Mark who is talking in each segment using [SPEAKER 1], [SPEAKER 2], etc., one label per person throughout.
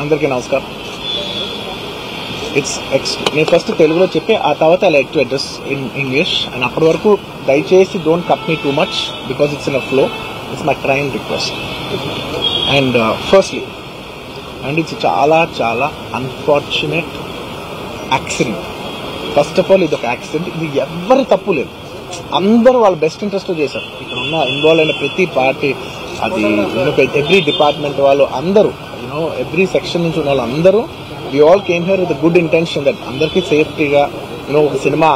[SPEAKER 1] అందరికీ నమస్కారం. నేను ఫస్ట్ తెలుగులో చెప్పి ఆ తర్వాత I like to address in English. And అప్పటి వరకు దయచేసి don't cut me too much because it's in a flow. It's my train request. And firstly ఇది చాలా చాలా unfortunate accident. First of all ఇది ఒక యాక్సిడెంట్. ఇది ఎవరి తప్పు లేదు. అందరూ వాళ్ళ బెస్ట్ ఇంట్రెస్ట్తో చేశారు. ఇక్కడ ఉన్న ఇన్వాల్వ్ అయిన ప్రతి పార్టీ, అది ఎవ్రీ డిపార్ట్మెంట్ వాళ్ళు అందరూ, ఎవ్రీ సెక్షన్ నుంచి ఉన్న వాళ్ళు అందరూ, we all came here with good intention that అందరికీ సేఫ్టీగా ఒక సినిమా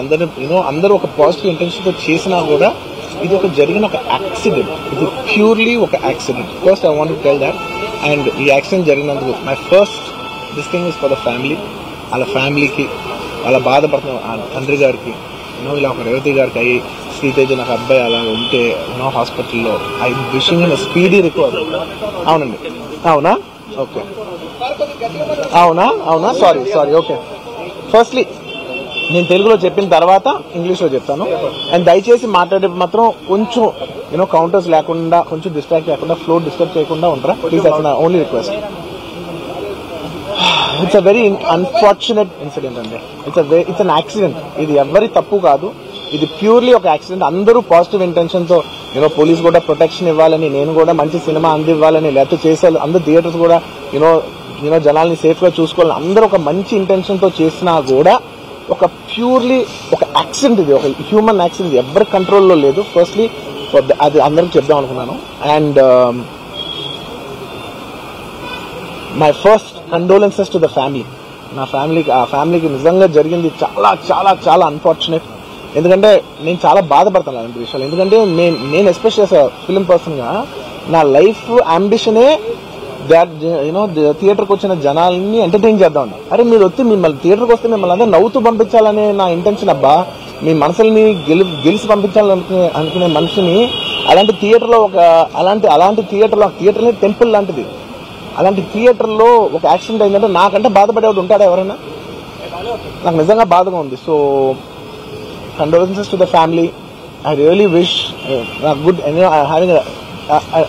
[SPEAKER 1] అందరూ ఒక పాజిటివ్ ఇంటెన్షన్తో చేసినా కూడా ఇది ఒక జరిగిన ఒక యాక్సిడెంట్. ఇది ప్యూర్లీ ఒక accident. First I want to tell that. And ఈ యాక్సిడెంట్ జరిగినందుకు my first this thing is for the family. వాళ్ళ ఫ్యామిలీకి, వాళ్ళ బాధపడుతున్న తండ్రి గారికి, ఇలా ఒక రేవతి గారికి అయ్యి శ్రీతేజ్ నాకు అబ్బాయి అలా ఉంటే హాస్పిటల్లో I wishing in speedy recovery. అవునండి, అవునా? ఓకే, అవునా, సారీ. ఓకే, ఫస్ట్లీ నేను తెలుగులో చెప్పిన తర్వాత ఇంగ్లీష్లో చెప్తాను. అండ్ దయచేసి మాట్లాడే మాత్రం కొంచెం కౌంటర్స్ లేకుండా, కొంచెం డిస్ట్రాక్ట్ లేకుండా, ఫ్లో డిస్టర్బ్ చేయకుండా ఉంటారా ప్లీజ్. అట్స్ నా only request. It's a very unfortunate incident అండి. It's an accident. ఇది ఎవరి తప్పు కాదు. ఇది ప్యూర్లీ ఒక యాక్సిడెంట్. అందరూ పాజిటివ్ ఇంటెన్షన్తో పోలీస్ కూడా ప్రొటెక్షన్ ఇవ్వాలని, నేను కూడా మంచి సినిమా అందివ్వాలని, లేకపోతే చేసేది అందరూ థియేటర్స్ కూడా జనాల్ని సేఫ్గా చూసుకోవాలని అందరూ ఒక మంచి ఇంటెన్షన్తో చేసినా కూడా ఒక ప్యూర్లీ ఒక యాక్సిడెంట్. ఇది ఒక హ్యూమన్ యాక్సిడెంట్. ఎవరి కంట్రోల్లో లేదు. ఫస్ట్లీ అది అందరికి చెప్దాం అనుకున్నాను. And my first condolences to the family. ఆ ఫ్యామిలీకి నిజంగా జరిగింది చాలా చాలా చాలా అన్ఫార్చునేట్. ఎందుకంటే నేను చాలా బాధపడతాను అలాంటి విషయాలు. ఎందుకంటే నేను ఎస్పెషల్ ఫిల్మ్ పర్సన్గా నా లైఫ్ అంబిషనే దాట్ థియేటర్కి వచ్చిన జనాల్ని ఎంటర్టైన్ చేద్దాం. అరే మీరు వచ్చి మిమ్మల్ని థియేటర్కి వస్తే మిమ్మల్ని అందరూ నవ్వుతూ పంపించాలనే నా ఇంటెన్షన్. అబ్బా, మీ మనసుల్ని గెలిచి పంపించాలనుకునే మనిషిని అలాంటి థియేటర్లో అలాంటి థియేటర్ని టెంపుల్ లాంటిది. అలాంటి థియేటర్లో ఒక యాక్సిడెంట్ అయిందంటే నాకంటే బాధపడేవాడు ఉంటాడా ఎవరైనా? నాకు నిజంగా బాధగా ఉంది. So condolences to the family. I really wish good.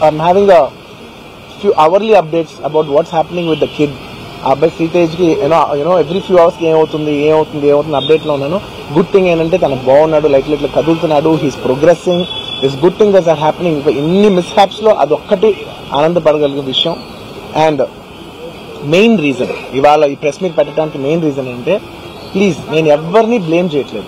[SPEAKER 1] I'm having a few hourly updates about what's happening with the kid. ఆ అబ్బాయి శ్రీతేజ్కి ఎవ్రీ ఫ్యూ అవర్స్కి ఏమవుతుంది అప్డేట్లో ఉన్నాను. గుడ్ థింగ్ ఏంటంటే తను బాగున్నాడు, లైట్ ఇట్లా కదులుతున్నాడు, he's progressing. This good thing that's are happening. ఇంకా ఇన్ని మిస్హ్యాప్స్లో అదొక్కటి ఆనందపడగలిగే విషయం. అండ్ మెయిన్ రీజన్ ఇవాళ ఈ ప్రెస్ మీట్ పెట్టడానికి మెయిన్ రీజన్ ఏంటంటే, ప్లీజ్ నేను ఎవరిని బ్లేమ్ చేయట్లేదు.